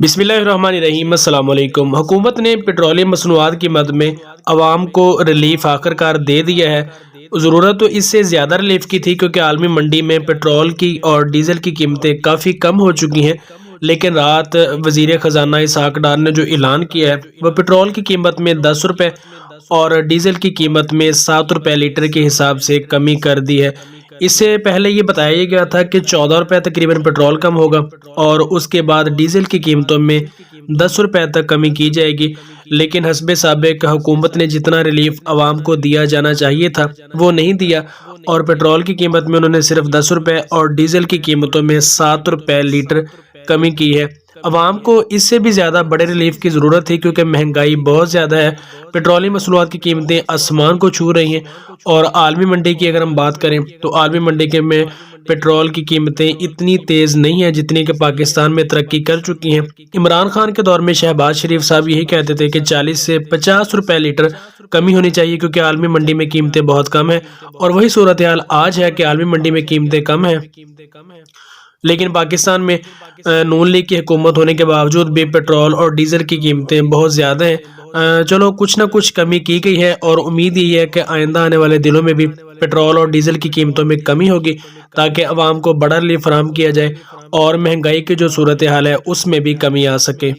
बिस्मिल्लाहिर्रहमानिर्रहीम अस्सलाम वालेकुम। हुकूमत ने पेट्रोलियम मसनूआत की मद में आवाम को रिलीफ आखिरकार दे दिया है। ज़रूरत तो इससे ज़्यादा रिलीफ की थी क्योंकि आलमी मंडी में पेट्रोल की और डीज़ल की कीमतें काफ़ी कम हो चुकी हैं। लेकिन रात वज़ीर ख़जाना इसहाक डार ने जो ऐलान किया है वह पेट्रोल की कीमत में 10 रुपये और डीज़ल की कीमत में 7 रुपये लीटर के हिसाब से कमी कर दी है। इससे पहले ये बताया गया था कि 14 रुपये तकरीबन पेट्रोल कम होगा और उसके बाद डीज़ल की कीमतों में 10 रुपये तक कमी की जाएगी। लेकिन हस्बे साबिक हुकूमत ने जितना रिलीफ आवाम को दिया जाना चाहिए था वो नहीं दिया और पेट्रोल की कीमत में उन्होंने सिर्फ 10 रुपये और डीज़ल की कीमतों में 7 रुपये लीटर कमी की है। आवाम को इससे भी ज़्यादा बड़े रिलीफ की ज़रूरत थी क्योंकि महंगाई बहुत ज़्यादा है। पेट्रोलियम मसनूआत की कीमतें आसमान को छू रही हैं और आलमी मंडी की अगर हम बात करें तो आलमी मंडी के में पेट्रोल की कीमतें इतनी तेज़ नहीं हैं जितनी कि पाकिस्तान में तरक्की कर चुकी हैं। इमरान खान के दौर में शहबाज शरीफ साहब यही कहते थे कि 40 से 50 रुपये लीटर कमी होनी चाहिए क्योंकि आलमी मंडी में कीमतें बहुत कम हैं और वही सूरत हाल आज है कि आलमी मंडी में कीमतें कम हैं। लेकिन पाकिस्तान में नून लीग की हुकूमत होने के बावजूद भी पेट्रोल और डीज़ल की कीमतें बहुत ज़्यादा हैं। चलो कुछ ना कुछ कमी की गई है और उम्मीद यही है कि आइंदा आने वाले दिनों में भी पेट्रोल और डीज़ल की कीमतों में कमी होगी ताकि अवाम को बड़ा रिलीफ फराहम किया जाए और महंगाई की जो सूरत हाल है उसमें भी कमी आ सके।